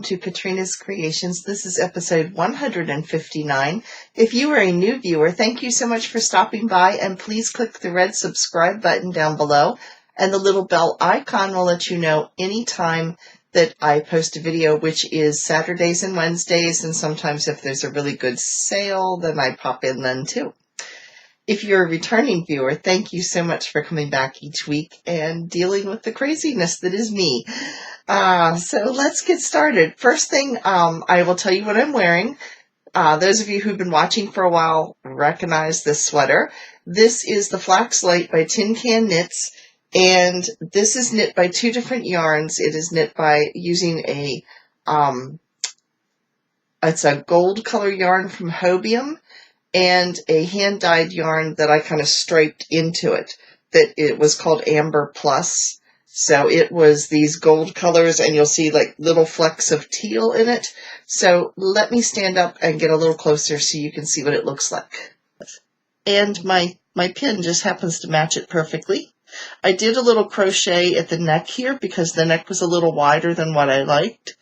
welcome to Katrina's Creations. This is episode 159. If you are a new viewer, thank you so much for stopping by, and please click the red subscribe button down below, and the little bell icon will let you know anytime that I post a video, which is Saturdays and Wednesdays, and sometimes if there's a really good sale, then I pop in then too. If you're a returning viewer, thank you so much for coming back each week and dealing with the craziness that is me. So let's get started. First thing, I will tell you what I'm wearing. Those of you who've been watching for a while recognize this sweater. This is the Flax Light by Pinecone Knits, and this is knit by two different yarns. It is knit by using it's a gold color yarn from Hobium, and a hand-dyed yarn that I kind of striped into it, that it was called Amber Plus. So it was these gold colors, and you'll see like little flecks of teal in it. So let me stand up and get a little closer so you can see what it looks like. And my pin just happens to match it perfectly. I did a little crochet at the neck here because the neck was a little wider than what I liked.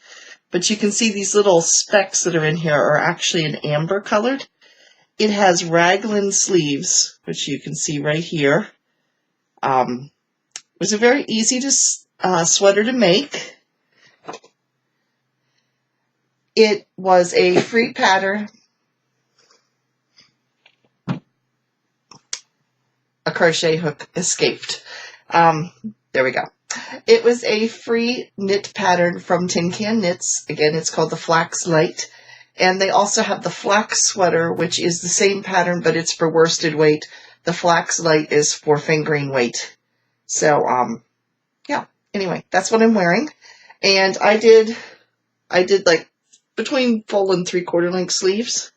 But you can see these little specks that are in here are actually an amber colored. It has raglan sleeves, which you can see right here. It was a very easy sweater to make. It was a free pattern. A crochet hook escaped. There we go. It was a free knit pattern from Pinecone Knits. Again, it's called the Flax Light. And they also have the Flax Sweater, which is the same pattern, but it's for worsted weight. The Flax Light is for fingering weight. So, yeah. Anyway, that's what I'm wearing. And I did like between full and 3/4 length sleeves.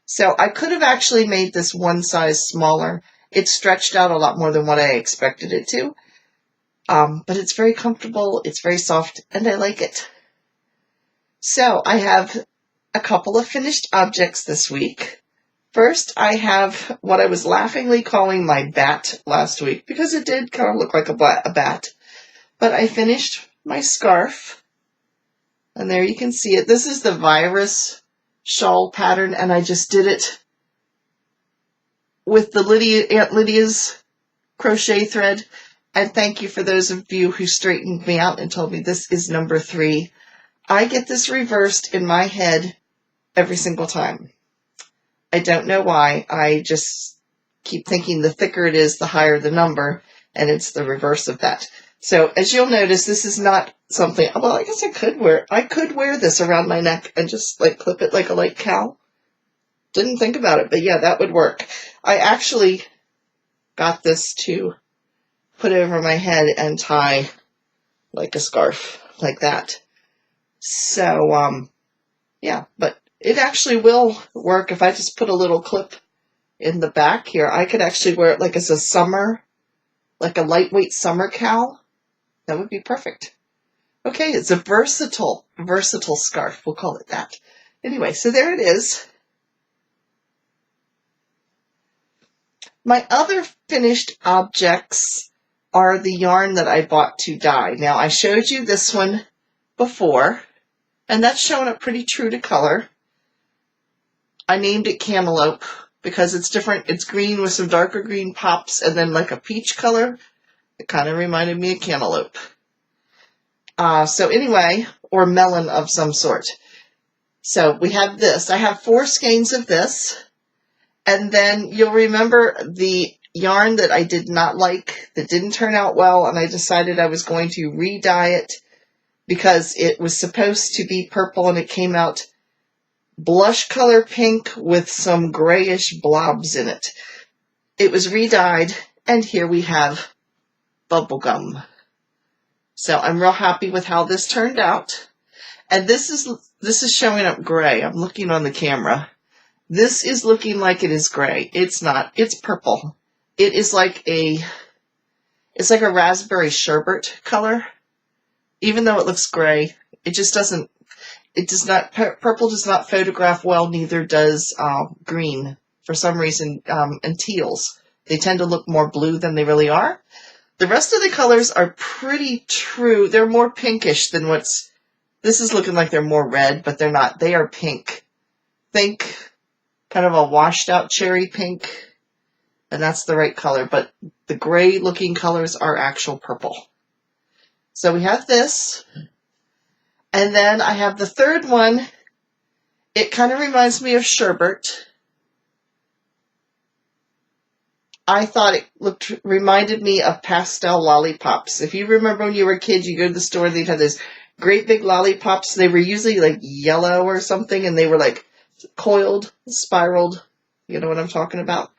So I could have actually made this one size smaller. It stretched out a lot more than what I expected it to. But it's very comfortable, it's very soft, and I like it. So I have a couple of finished objects this week. First, I have what I was laughingly calling my bat last week, because it did kind of look like a bat. But I finished my scarf, and there you can see it. This is the virus shawl pattern, and I just did it with the Aunt Lydia's crochet thread. And thank you for those of you who straightened me out and told me this is number 3. I get this reversed in my head every single time. I don't know why. I just keep thinking the thicker it is, the higher the number, and it's the reverse of that. So as you'll notice, this is not something, well, I guess I could wear this around my neck and just like clip it like a light cowl. Didn't think about it, but yeah, that would work. I actually got this to put over my head and tie like a scarf, like that. So, yeah, but it actually will work if I just put a little clip in the back here. I could actually wear it like as a summer, like a lightweight summer cowl. That would be perfect. Okay, it's a versatile scarf. We'll call it that. Anyway, so there it is. My other finished objects are the yarn that I bought to dye. Now, I showed you this one before, and that's showing up pretty true to color. I named it Cantaloupe because it's different. It's green with some darker green pops and then like a peach color. It kind of reminded me of cantaloupe. So anyway, or melon of some sort. So we have this. I have 4 skeins of this. And then you'll remember the yarn that I did not like, that didn't turn out well, and I decided I was going to re-dye it because it was supposed to be purple and it came out blush color pink with some grayish blobs in it. It was re-dyed, and here we have bubblegum. So I'm real happy with how this turned out. And this is showing up gray. I'm looking on the camera. This is looking like it is gray. It's not. It's purple. It is like it's like a raspberry sherbet color. Even though it looks gray, it just doesn't, purple does not photograph well, neither does green for some reason, and teals. They tend to look more blue than they really are. The rest of the colors are pretty true. They're more pinkish than this This is looking like they're more red, but they're not. They are pink. Think kind of a washed out cherry pink. And that's the right color, but the gray looking colors are actual purple. So we have this. And then I have the third one. It kind of reminds me of sherbet. I thought it reminded me of pastel lollipops. If you remember when you were a kid, you go to the store and they'd have those great big lollipops. They were usually like yellow or something, and they were like coiled, spiraled. You know what I'm talking about?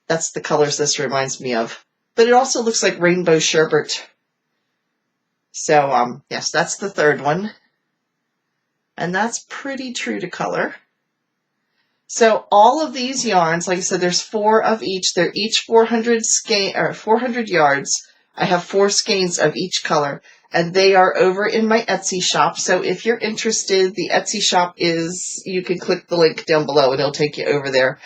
That's the colors this reminds me of. But it also looks like rainbow sherbet. So, yes, that's the third one. And that's pretty true to color. So all of these yarns, like I said, there's 4 of each. They're each 400 yards. I have 4 skeins of each color, and they are over in my Etsy shop. So if you're interested, the Etsy shop you can click the link down below and it'll take you over there.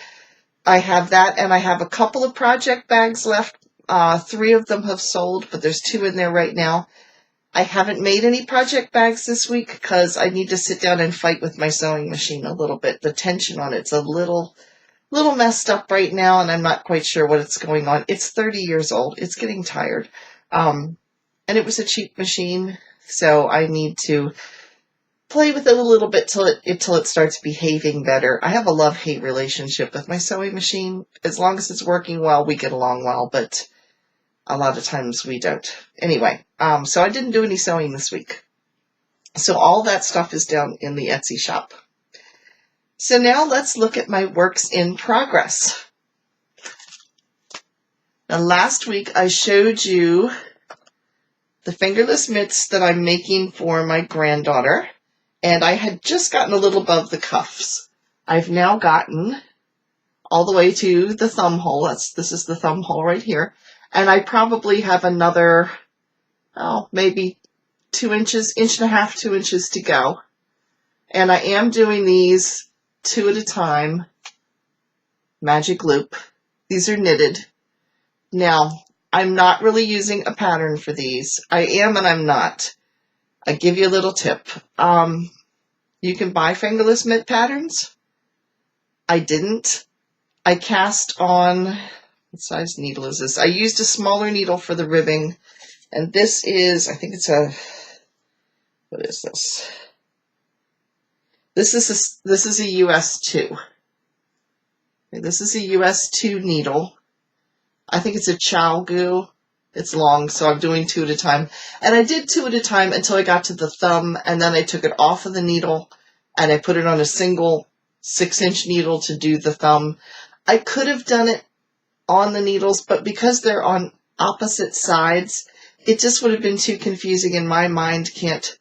I have that, and I have a couple of project bags left. 3 of them have sold, but there's 2 in there right now. I haven't made any project bags this week because I need to sit down and fight with my sewing machine a little bit. The tension on it's a little messed up right now, and I'm not quite sure what's going on. It's 30 years old. It's getting tired. And it was a cheap machine, so I need to play with it a little bit till it starts behaving better. I have a love-hate relationship with my sewing machine. As long as it's working well, we get along well, but a lot of times we don't. Anyway, so I didn't do any sewing this week. So all that stuff is down in the Etsy shop. So now let's look at my works in progress. Now last week I showed you the fingerless mitts that I'm making for my granddaughter, and I had just gotten a little above the cuffs. I've now gotten all the way to the thumb hole. This is the thumb hole right here. And I probably have another, maybe 2 inches, 1.5 inches, 2 inches to go. And I am doing these 2 at a time, magic loop. These are knitted. Now, I'm not really using a pattern for these. I am and I'm not. I give you a little tip. You can buy fingerless mitt patterns. I didn't. I cast on... What size needle is this? I used a smaller needle for the ribbing, and this is, I think it's what is this? This is a US 2. This is a US 2 needle. I think it's a chow goo. It's long, so I'm doing 2 at a time. And I did 2 at a time until I got to the thumb, and then I took it off of the needle, and I put it on a single 6-inch needle to do the thumb. I could have done it on the needles, but because they're on opposite sides, it just would have been too confusing, and my mind can't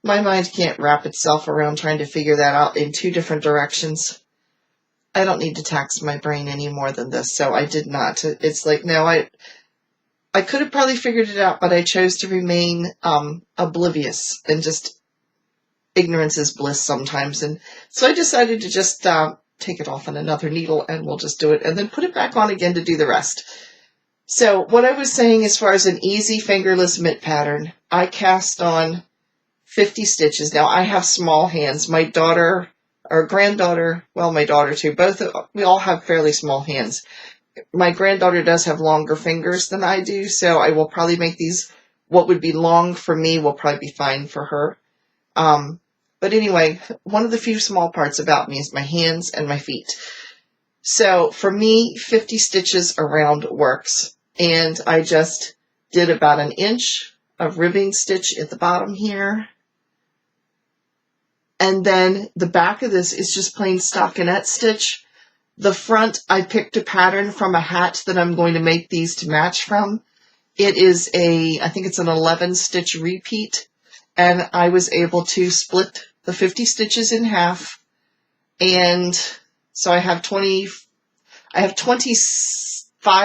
wrap itself around trying to figure that out in 2 different directions. I don't need to tax my brain any more than this, so I did not. It's like, no, I could have probably figured it out, but I chose to remain oblivious, and just ignorance is bliss sometimes. And so I decided to just take it off on another needle, and we'll just do it and then put it back on again to do the rest. So what I was saying, as far as an easy fingerless mitt pattern, I cast on 50 stitches. Now I have small hands. My daughter, or granddaughter, well, my daughter too, we all have fairly small hands. My granddaughter does have longer fingers than I do, so I will probably make these, what would be long for me will probably be fine for her. But anyway, one of the few small parts about me is my hands and my feet. So for me, 50 stitches around works. And I just did about 1 inch of ribbing stitch at the bottom here. And then the back of this is just plain stockinette stitch. The front, I picked a pattern from a hat that I'm going to make these to match from. It is I think it's an 11 stitch repeat. And I was able to split the 50 stitches in half, and so I have 25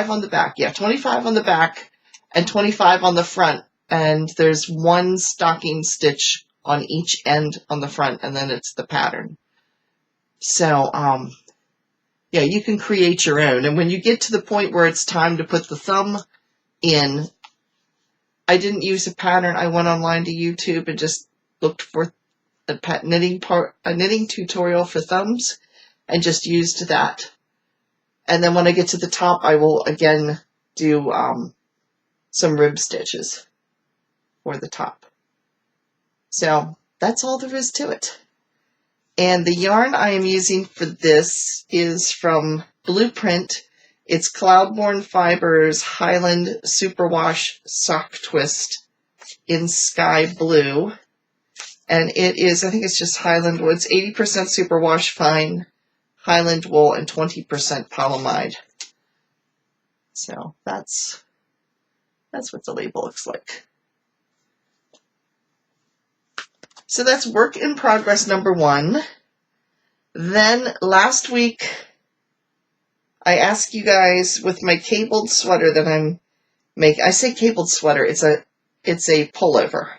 on the back. Yeah, 25 on the back and 25 on the front, and there's 1 stocking stitch on each end on the front, and then it's the pattern. So, yeah, you can create your own. And when you get to the point where it's time to put the thumb in, I didn't use a pattern. I went online to YouTube and just looked for knitting tutorial for thumbs and just used that. And then when I get to the top, I will again do some rib stitches for the top. So that's all there is to it. And the yarn I am using for this is from Bluprint. It's Cloudborne Fibers Highland Superwash Sock Twist in Sky Blue. And it is, I think it's just Highland wool. It's 80% superwash fine Highland wool and 20% polyamide. So that's what the label looks like. So that's work in progress number 1. Then last week, I asked you guys with my cabled sweater that I'm making. I say cabled sweater, it's a pullover.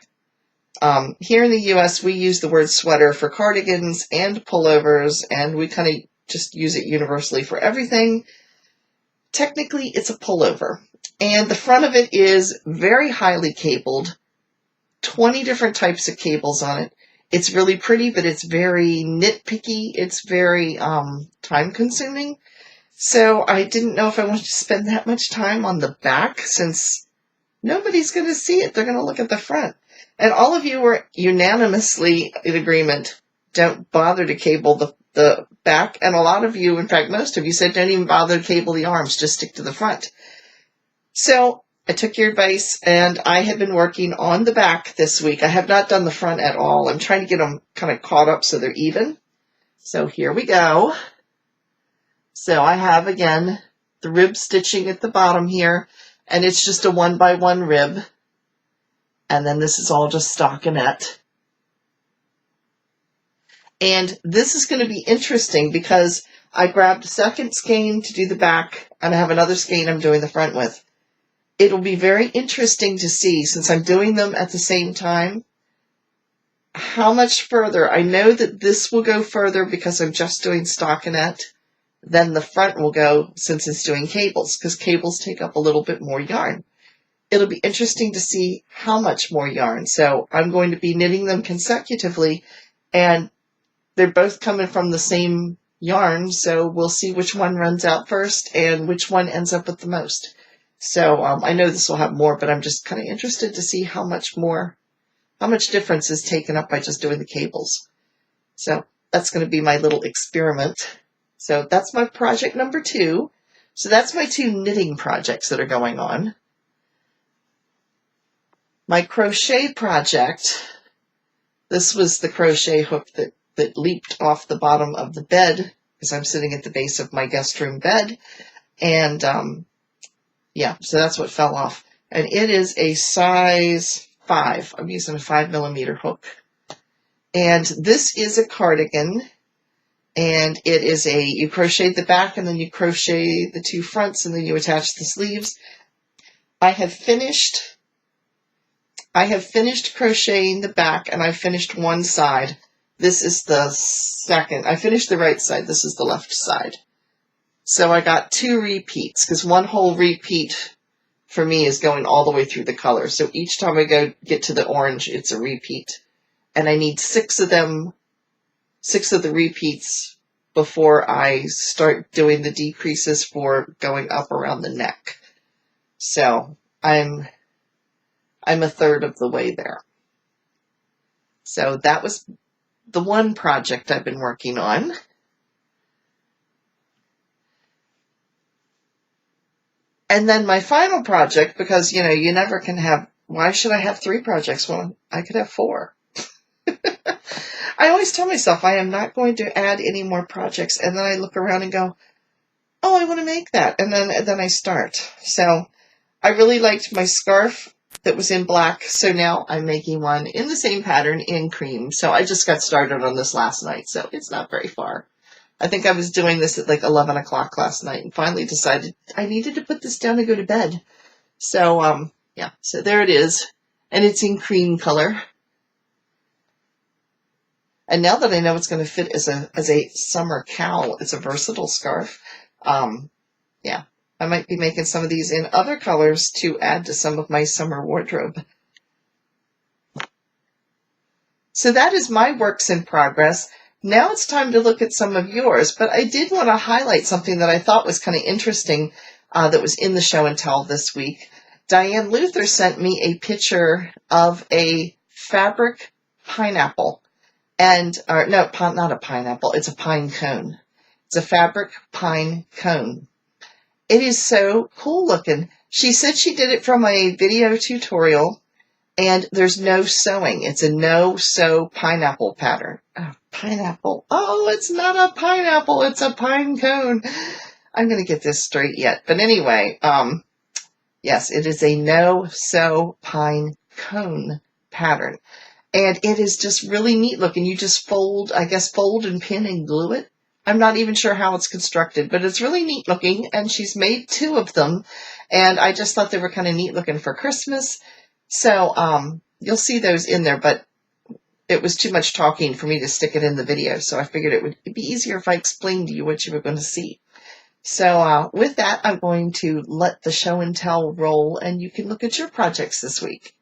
Here in the US, we use the word sweater for cardigans and pullovers, and we kind of just use it universally for everything. Technically, it's a pullover. And the front of it is very highly cabled, 20 different types of cables on it. It's really pretty, but it's very nitpicky. It's very time-consuming. So I didn't know if I wanted to spend that much time on the back, since nobody's going to see it. They're going to look at the front. And all of you were unanimously in agreement. Don't bother to cable the back. And a lot of you, in fact, most of you said don't even bother to cable the arms. Just stick to the front. So I took your advice, and I have been working on the back this week. I have not done the front at all. I'm trying to get them kind of caught up so they're even. So here we go. So I have, again, the rib stitching at the bottom here, and it's just a 1x1 rib. And then this is all just stockinette. And this is going to be interesting because I grabbed a second skein to do the back, and I have another skein I'm doing the front with. It'll be very interesting to see, since I'm doing them at the same time, how much further. I know that this will go further because I'm just doing stockinette than the front will go, since it's doing cables, because cables take up a little bit more yarn. It'll be interesting to see how much more yarn. So I'm going to be knitting them consecutively, and they're both coming from the same yarn, so we'll see which one runs out first and which one ends up with the most. So I know this will have more, but I'm just kind of interested to see how much difference is taken up by just doing the cables. So that's going to be my little experiment. So that's my project number 2. So that's my 2 knitting projects that are going on. My crochet project, this was the crochet hook that leaped off the bottom of the bed, because I'm sitting at the base of my guest room bed. And yeah, so that's what fell off. And it is a size 5. I'm using a 5mm hook. And this is a cardigan. And it is you crochet the back, and then you crochet the 2 fronts, and then you attach the sleeves. I have finished crocheting the back, and I finished one side. This is the second. I finished the right side. This is the left side. So I got 2 repeats, because one whole repeat for me is going all the way through the color. So each time I get to the orange, it's a repeat. And I need 6 of them, 6 of the repeats before I start doing the decreases for going up around the neck. So I'm a third of the way there. So that was the one project I've been working on. And then my final project, because, you know, you never can have, why should I have 3 projects? Well, I could have 4. I always tell myself I am not going to add any more projects. And then I look around and go, oh, I want to make that. And then I start. So I really liked my scarf that was in black. So now I'm making one in the same pattern in cream. So I just got started on this last night. So it's not very far. I think I was doing this at like 11 o'clock last night and finally decided I needed to put this down and go to bed. So, yeah, so there it is. And it's in cream color. And now that I know it's going to fit as a summer cowl, it's a versatile scarf. Yeah, I might be making some of these in other colors to add to some of my summer wardrobe. So that is my works in progress. Now it's time to look at some of yours, but I did want to highlight something that I thought was kind of interesting that was in the show and tell this week. Diane Luther sent me a picture of a fabric pineapple. Not a pineapple, it's a pine cone. It's a fabric pine cone. It is so cool looking. She said she did it from a video tutorial, and there's no sewing. It's a no-sew pineapple pattern. Oh, pineapple. Oh, it's not a pineapple. It's a pine cone. I'm going to get this straight yet. But anyway, yes, it is a no-sew pine cone pattern. And it is just really neat looking. You just fold and pin and glue it. I'm not even sure how it's constructed, but it's really neat looking, and she's made 2 of them, and I just thought they were kind of neat looking for Christmas. So you'll see those in there, but it was too much talking for me to stick it in the video, so I figured it would be easier if I explained to you what you were going to see. So with that, I'm going to let the show and tell roll, and you can look at your projects this week.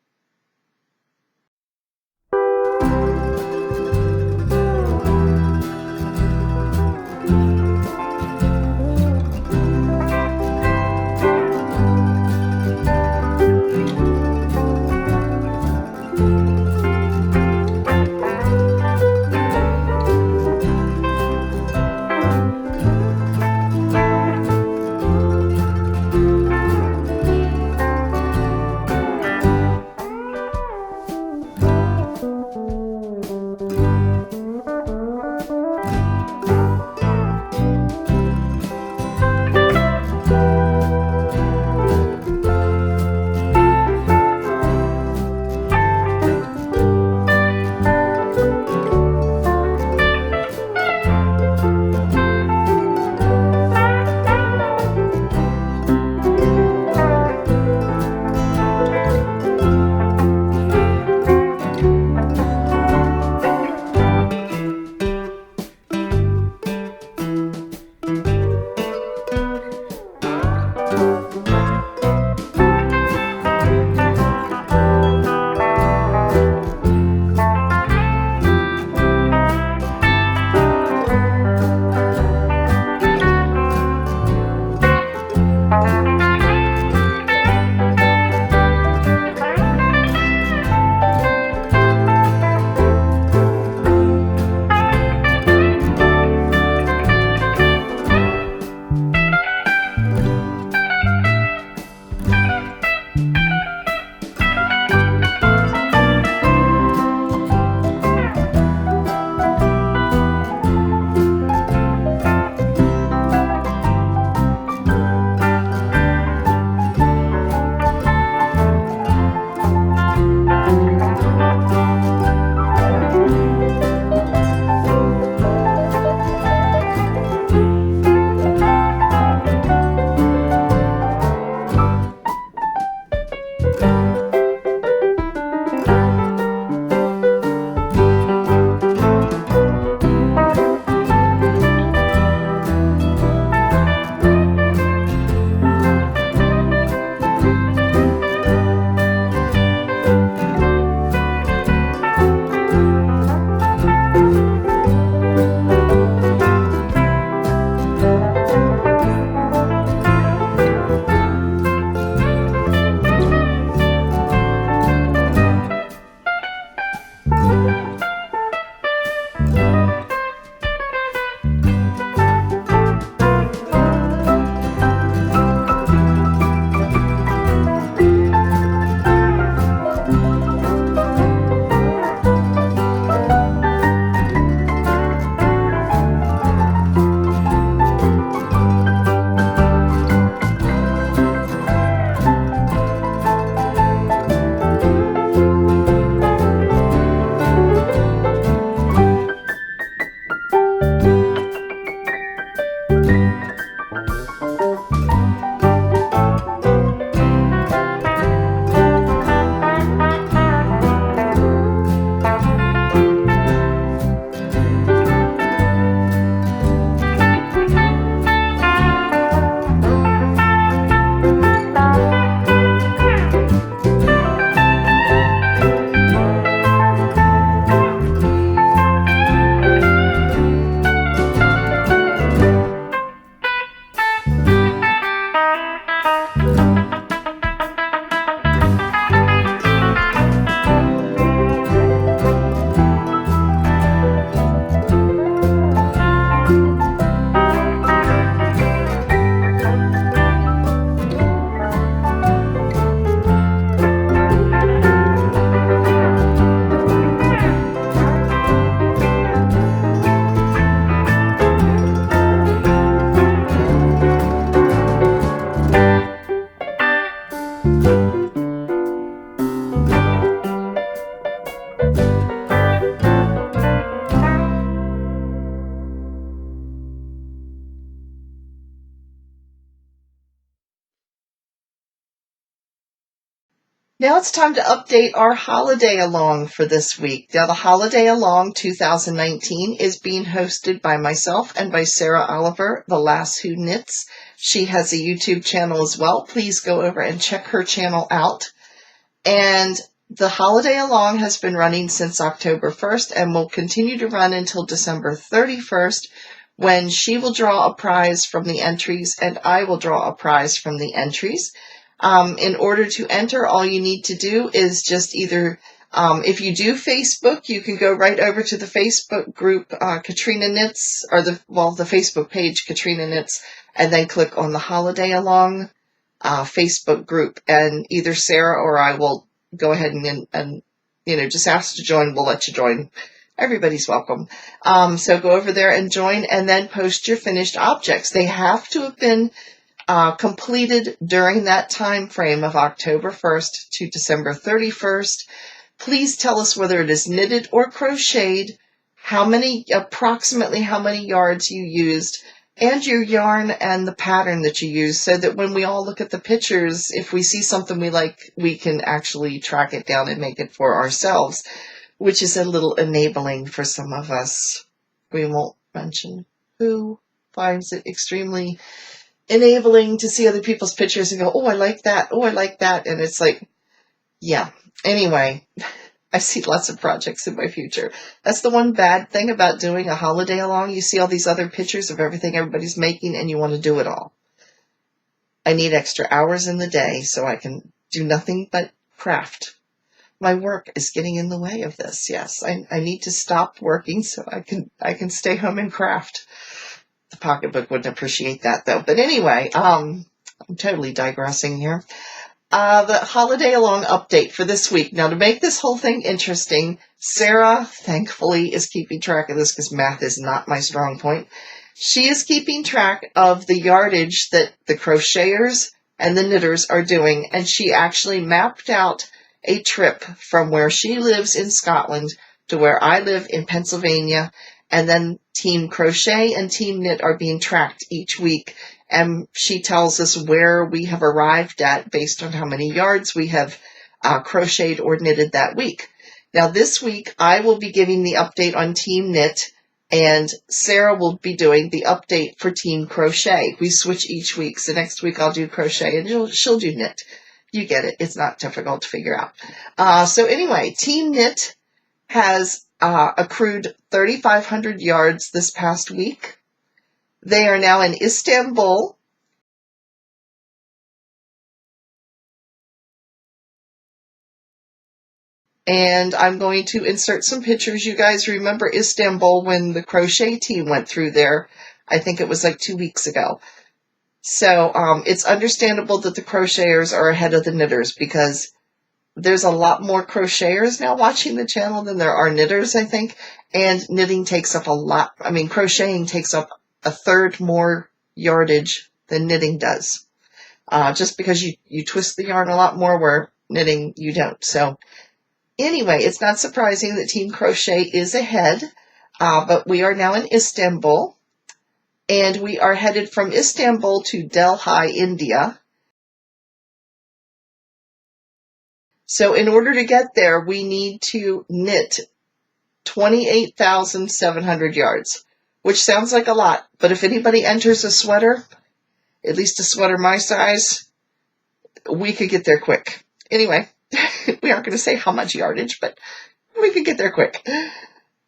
Now it's time to update our holiday along for this week. Now the holiday along 2019 is being hosted by myself and by Sara Oliver, the Lass Who Knits. She has a YouTube channel as well. Please go over and check her channel out. And the holiday along has been running since October 1st and will continue to run until December 31st, when she will draw a prize from the entries and I will draw a prize from the entries. In order to enter, all you need to do is just either, if you do Facebook, you can go right over to the Facebook group, Katrina Knits, or the Facebook page, Katrina Knits, and then click on the Holiday Along Facebook group, and either Sara or I will go ahead and just ask to join. We'll let you join. Everybody's welcome. So go over there and join, and then post your finished objects. They have to have been completed during that time frame of October 1st to December 31st. Please tell us whether it is knitted or crocheted, approximately how many yards you used, and your yarn and the pattern that you use, so that when we all look at the pictures, if we see something we like, we can actually track it down and make it for ourselves, which is a little enabling for some of us. We won't mention who finds it extremely enabling to see other people's pictures and go, oh, I like that. Oh, I like that. And it's like, yeah. Anyway, I see lots of projects in my future. That's the one bad thing about doing a holiday along. You see all these other pictures of everything everybody's making and you want to do it all. I need extra hours in the day so I can do nothing but craft. My work is getting in the way of this. Yes, I need to stop working so I can stay home and craft. The pocketbook wouldn't appreciate that, though. But anyway, I'm totally digressing here. The holiday along update for this week. Now, to make this whole thing interesting, Sara, thankfully, is keeping track of this because math is not my strong point. She is keeping track of the yardage that the crocheters and the knitters are doing, and she actually mapped out a trip from where she lives in Scotland to where I live in Pennsylvania, and then Team Crochet and Team Knit are being tracked each week, and she tells us where we have arrived at based on how many yards we have crocheted or knitted that week. Now this week I will be giving the update on Team Knit, and Sara will be doing the update for Team Crochet. We switch each week, so next week I'll do Crochet and she'll do Knit. You get it. It's not difficult to figure out. So anyway, Team Knit has accrued 3,500 yards this past week. They are now in Istanbul. And I'm going to insert some pictures. You guys remember Istanbul when the crochet team went through there. I think it was like 2 weeks ago. So it's understandable that the crocheters are ahead of the knitters because there's a lot more crocheters now watching the channel than there are knitters, I think. And knitting takes up a lot. I mean, crocheting takes up a third more yardage than knitting does. Just because you twist the yarn a lot more, where knitting you don't. So anyway, it's not surprising that Team Crochet is ahead. But we are now in Istanbul. And we are headed from Istanbul to Delhi, India. So in order to get there, we need to knit 28,700 yards, which sounds like a lot. But if anybody enters a sweater, at least a sweater my size, we could get there quick. Anyway, we aren't going to say how much yardage, but we could get there quick.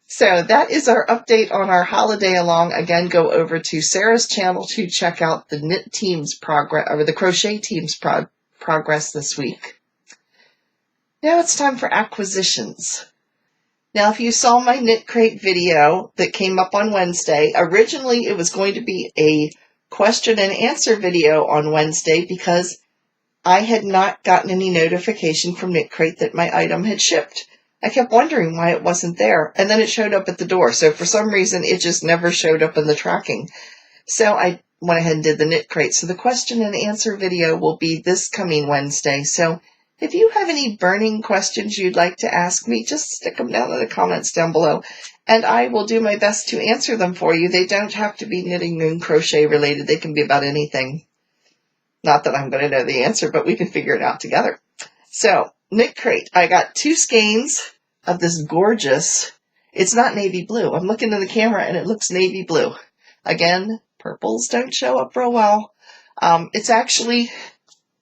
So that is our update on our holiday along. Again, go over to Sara's channel to check out the knit team's progress, or the crochet team's progress this week. Now it's time for acquisitions. Now, if you saw my Knit Crate video that came up on Wednesday, originally it was going to be a question and answer video on Wednesday because I had not gotten any notification from Knit Crate that my item had shipped. I kept wondering why it wasn't there, and then it showed up at the door. So for some reason, it just never showed up in the tracking. So I went ahead and did the Knit Crate. So the question and answer video will be this coming Wednesday. So if you have any burning questions you'd like to ask me, just stick them down in the comments down below, and I will do my best to answer them for you. They don't have to be knitting and crochet related. They can be about anything. Not that I'm going to know the answer, but we can figure it out together. So knit crate. I got 2 skeins of this gorgeous, it's not navy blue. I'm looking in the camera and it looks navy blue. Again, purples don't show up real well. It's actually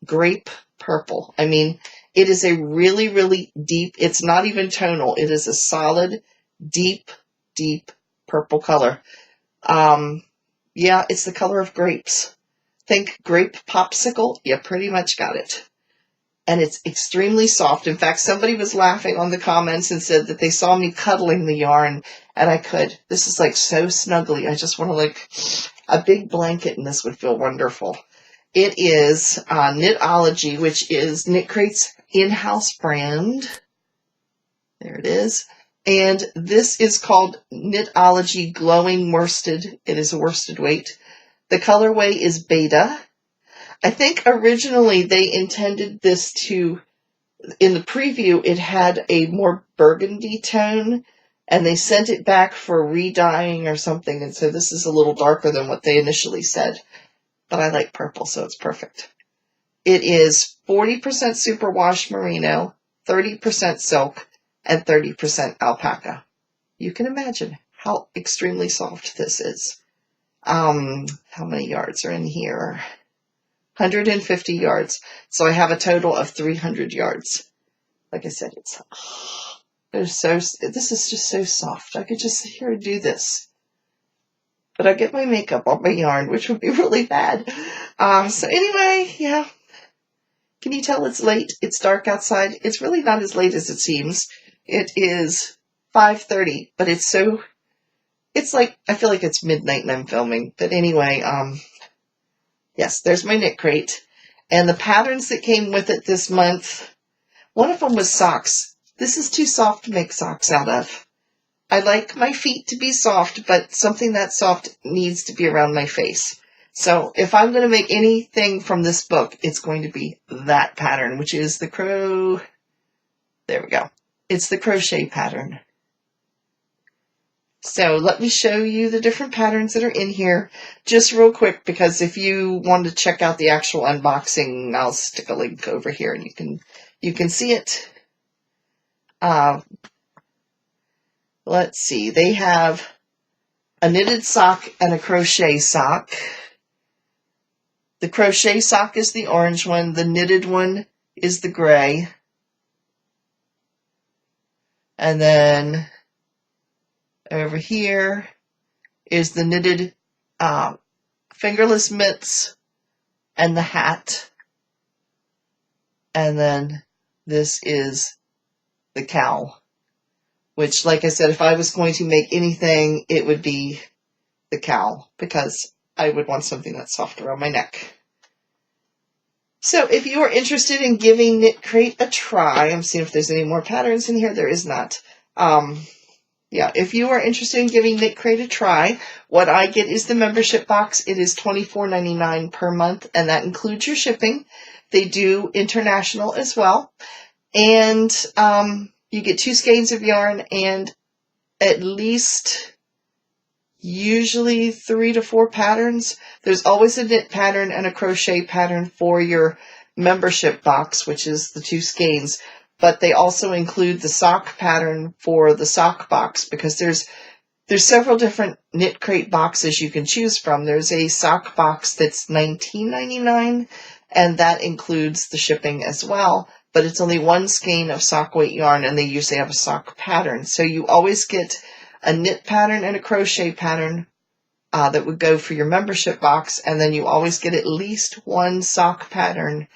grape purple. I mean, it is a really, really deep, it's not even tonal. It is a solid, deep, deep purple color. Yeah, it's the color of grapes. Think grape popsicle. You pretty much got it. And it's extremely soft. In fact, somebody was laughing on the comments and said that they saw me cuddling the yarn, and I could. This is like so snuggly. I just want to like a big blanket, and this would feel wonderful. It is Knitology, which is Knit Crate's in-house brand. There it is. And this is called Knitology Glowing Worsted. It is a worsted weight. The colorway is Beta. I think originally they intended this to, in the preview, it had a more burgundy tone, and they sent it back for re-dyeing or something, and so this is a little darker than what they initially said. But I like purple, so it's perfect. It is 40% superwash merino, 30% silk, and 30% alpaca. You can imagine how extremely soft this is. How many yards are in here? 150 yards. So I have a total of 300 yards. Like I said, this is just so soft. I could just sit here and do this. But I get my makeup on my yarn, which would be really bad. So anyway, yeah. Can you tell it's late? It's dark outside. It's really not as late as it seems. It is 5:30, but it's like, I feel like it's midnight and I'm filming. But anyway, yes, there's my knit crate. And the patterns that came with it this month, one of them was socks. This is too soft to make socks out of. I like my feet to be soft, but something that soft needs to be around my face. So if I'm going to make anything from this book, it's going to be that pattern, which is the there we go. It's the crochet pattern. So let me show you the different patterns that are in here just real quick, because if you want to check out the actual unboxing, I'll stick a link over here and you can see it. Let's see. They have a knitted sock and a crochet sock. The crochet sock is the orange one. The knitted one is the gray. And then over here is the knitted fingerless mitts and the hat. And then this is the cowl, which, like I said, if I was going to make anything, it would be the cowl, because I would want something that's soft around my neck. So if you are interested in giving Knit Crate a try, I'm seeing if there's any more patterns in here. There is not. Yeah, if you are interested in giving Knit Crate a try, what I get is the membership box. It is $24.99 per month, and that includes your shipping. They do international as well. And you get 2 skeins of yarn and at least usually 3 to 4 patterns. There's always a knit pattern and a crochet pattern for your membership box, which is the 2 skeins. But they also include the sock pattern for the sock box, because there's several different Knit Crate boxes you can choose from. There's a sock box that's $19.99, and that includes the shipping as well. But it's only 1 skein of sock weight yarn, and they usually have a sock pattern. So you always get a knit pattern and a crochet pattern that would go for your membership box, and then you always get at least 1 sock pattern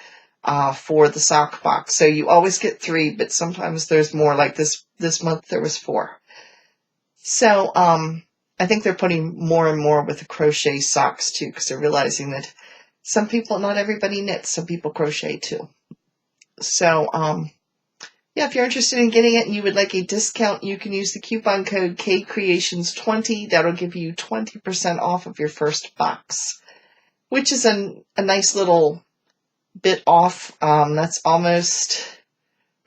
for the sock box. So you always get 3, but sometimes there's more. Like this month there was 4. So I think they're putting more and more with the crochet socks too, because they're realizing that some people, not everybody knits, some people crochet too. So yeah, if you're interested in getting it and you would like a discount, you can use the coupon code KCreations20. That'll give you 20% off of your first box, which is a nice little bit off. That's almost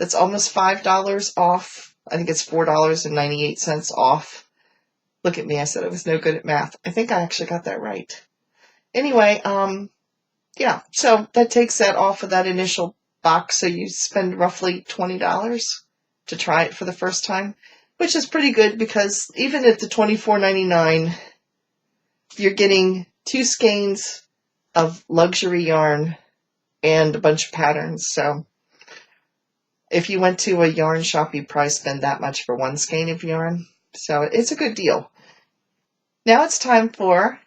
$5 off. I think it's $4.98 off. Look at me, I said I was no good at math. I think I actually got that right. Anyway, yeah, so that takes that off of that initial box, so you spend roughly $20 to try it for the first time, which is pretty good because even at the $24.99, you're getting 2 skeins of luxury yarn and a bunch of patterns. So if you went to a yarn shop, you'd probably spend that much for 1 skein of yarn. So it's a good deal. Now it's time for...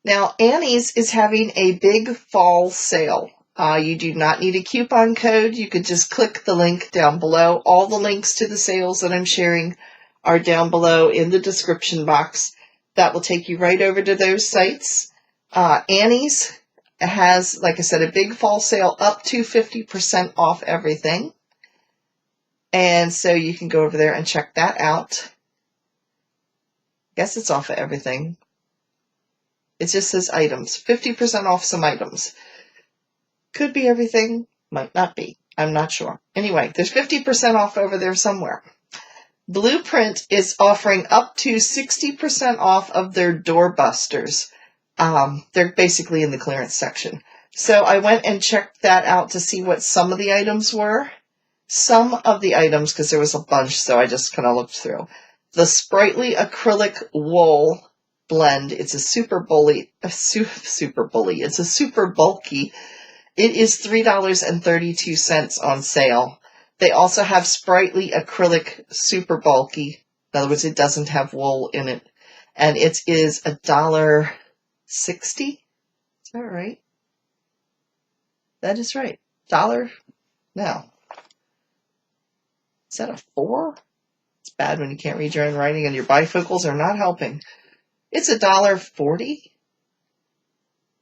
Now Annie's is having a big fall sale. You do not need a coupon code. You could just click the link down below. All the links to the sales that I'm sharing are down below in the description box. That will take you right over to those sites. Annie's has, like I said, a big fall sale up to 50% off everything. And so you can go over there and check that out. I guess it's off of everything. It just says items. 50% off some items. Could be everything. Might not be. I'm not sure. Anyway, there's 50% off over there somewhere. Bluprint is offering up to 60% off of their doorbusters. They're basically in the clearance section. So I went and checked that out to see what some of the items were. Some of the items, because there was a bunch, so I just kind of looked through. The Sprightly Acrylic Wool blend. It's a super bulky. It's a super bulky. It is $3.32 on sale. They also have Sprightly Acrylic Super Bulky. In other words, it doesn't have wool in it. And it is $1.60. Is that right? That is right. No. Is that a 4? It's bad when you can't read your own writing and your bifocals are not helping. It's $1.40.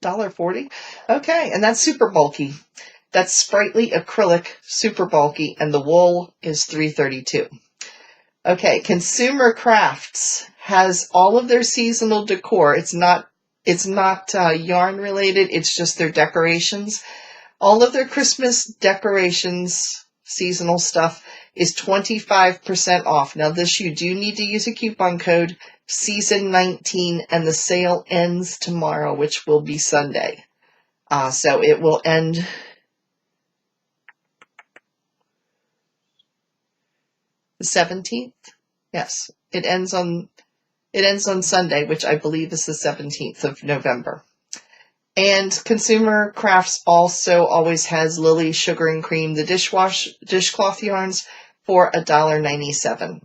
$1.40? Okay, and that's super bulky. That's Sprightly Acrylic Super Bulky, and the wool is $3.32. Okay, Consumer Crafts has all of their seasonal decor. It's not yarn related, it's just their decorations. All of their Christmas decorations, seasonal stuff, is 25% off. Now this, you do need to use a coupon code, Season 19, and the sale ends tomorrow, which will be Sunday. So it will end the 17th. Yes, it ends on Sunday, which I believe is the 17th of November. And Consumer Crafts also always has Lily Sugar and Cream, the dishcloth yarns, for $1.97.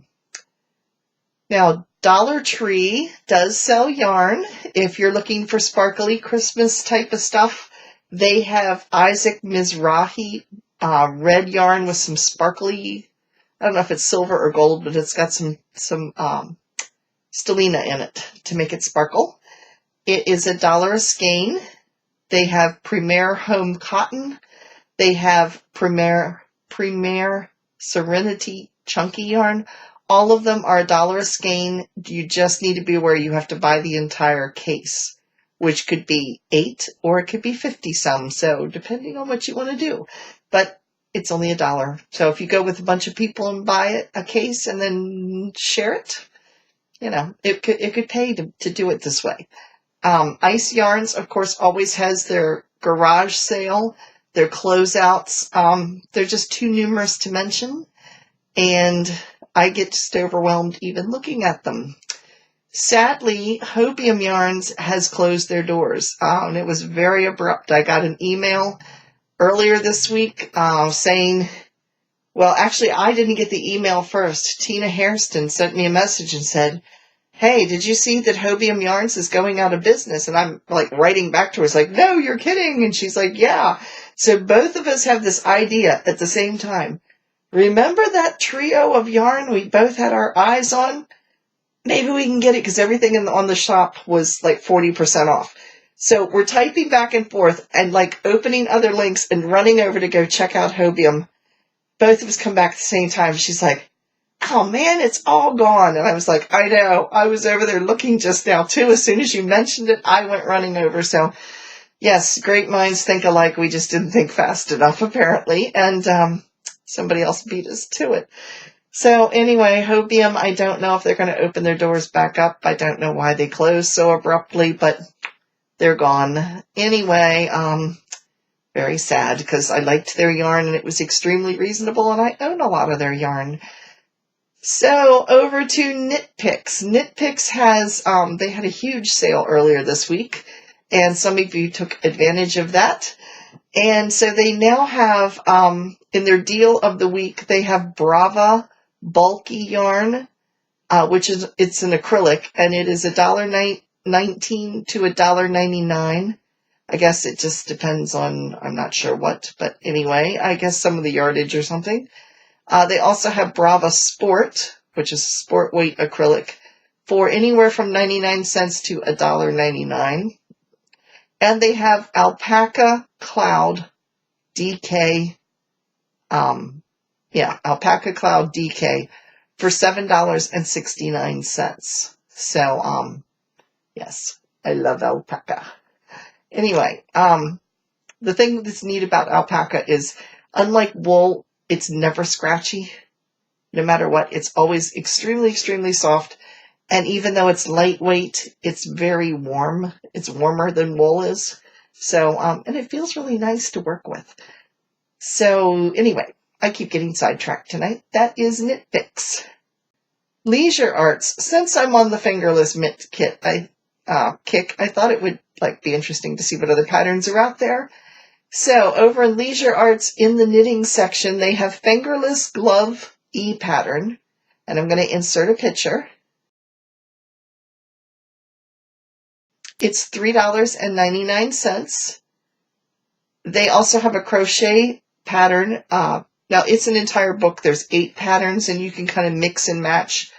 Now, Dollar Tree does sell yarn. If you're looking for sparkly Christmas type of stuff, they have Isaac Mizrahi red yarn with some sparkly, I don't know if it's silver or gold, but it's got some stellina in it to make it sparkle. It is $1 a skein. They have Premier Home Cotton. They have Premier Serenity Chunky Yarn. All of them are $1 a skein. You just need to be aware you have to buy the entire case, which could be 8 or it could be 50 some. So depending on what you want to do, but it's only $1. So if you go with a bunch of people and buy a case and then share it, you know, it could pay to do it this way. Ice Yarns, of course, always has their garage sale, their closeouts. They're just too numerous to mention, and I get just overwhelmed even looking at them. Sadly, Hobium Yarns has closed their doors, and it was very abrupt. I got an email earlier this week saying, well, actually, I didn't get the email first. Tina Hairston sent me a message and said, hey, did you see that Hobium Yarns is going out of business? And I'm like writing back to her. It's like, no, you're kidding. And she's like, yeah. So both of us have this idea at the same time. Remember that trio of yarn we both had our eyes on? Maybe we can get it because everything on the shop was like 40% off. So we're typing back and forth and like opening other links and running over to go check out Hobium. Both of us come back at the same time. She's like, oh man, it's all gone. And I was like, I know. I was over there looking just now too. As soon as you mentioned it, I went running over. So yes, great minds think alike. We just didn't think fast enough apparently. And somebody else beat us to it. So anyway, Hobium, I don't know if they're going to open their doors back up. I don't know why they closed so abruptly, but they're gone. Anyway, very sad because I liked their yarn and it was extremely reasonable and I own a lot of their yarn. So over to Knit Picks. Knit Picks has, they had a huge sale earlier this week and some of you took advantage of that. And so they now have, in their deal of the week, they have Brava bulky yarn, which is, it's an acrylic and it is $1.19 to $1.99. I guess it just depends on, I'm not sure what, but anyway, I guess some of the yardage or something. They also have Brava Sport, which is sport weight acrylic, for anywhere from 99 cents to $1.99. And they have Alpaca Cloud DK, Alpaca Cloud DK for $7.69. So, yes, I love alpaca. Anyway, the thing that's neat about alpaca is, unlike wool, it's never scratchy. No matter what, it's always extremely, extremely soft. And even though it's lightweight, it's very warm. It's warmer than wool is. So, and it feels really nice to work with. So anyway, I keep getting sidetracked tonight. That is Knit Picks. Leisure Arts. Since I'm on the fingerless mitt kit, I thought it would be interesting to see what other patterns are out there. So over in Leisure Arts, in the knitting section, they have fingerless glove E pattern, and I'm going to insert a picture. It's $3.99. They also have a crochet pattern. Now it's an entire book. There's 8 patterns, and you can kind of mix and match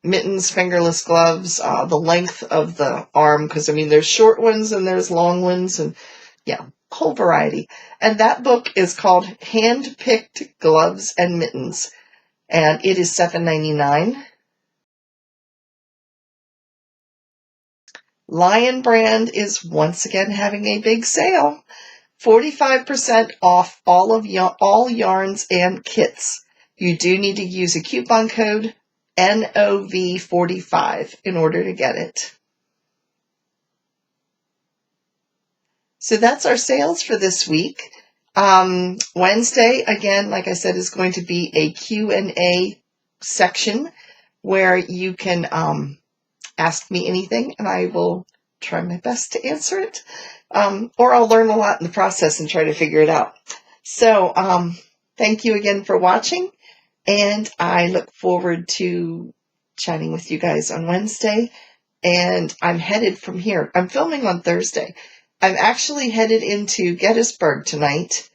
mittens, fingerless gloves, the length of the arm, because I mean there's short ones and there's long ones, and yeah, whole variety. And that book is called Hand-Picked Gloves and Mittens, and it is $7.99. Lion Brand is once again having a big sale. 45% off all yarns and kits. You do need to use a coupon code NOV45 in order to get it. So that's our sales for this week. Wednesday, again, like I said, is going to be a Q&A section where you can ask me anything and I will try my best to answer it. Or I'll learn a lot in the process and try to figure it out. So thank you again for watching, and I look forward to chatting with you guys on Wednesday. And I'm headed from here. I'm filming on Thursday. I'm actually headed into Gettysburg tonight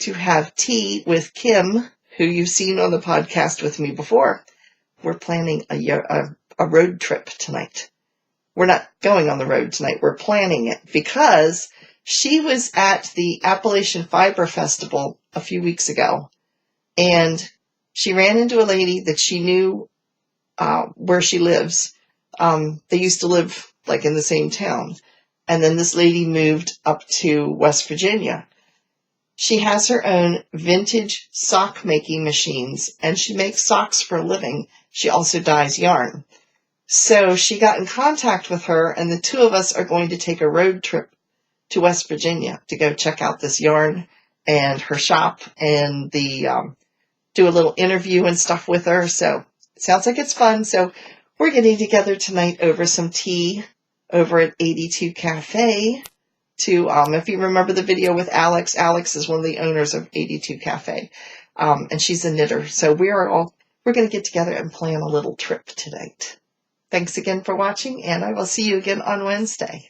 to have tea with Kim, who you've seen on the podcast with me before. We're planning a road trip tonight. We're not going on the road tonight. We're planning it because she was at the Appalachian Fiber Festival a few weeks ago, and she ran into a lady that she knew where she lives. They used to live in the same town. And then this lady moved up to West Virginia. She has her own vintage sock making machines, and she makes socks for a living. She also dyes yarn. So she got in contact with her, and the two of us are going to take a road trip to West Virginia to go check out this yarn and her shop and do a little interview and stuff with her. So it sounds like it's fun. So we're getting together tonight over some tea over at 82 Cafe to, if you remember the video with Alex, Alex is one of the owners of 82 Cafe, and she's a knitter. So we're going to get together and plan a little trip tonight. Thanks again for watching, and I will see you again on Wednesday.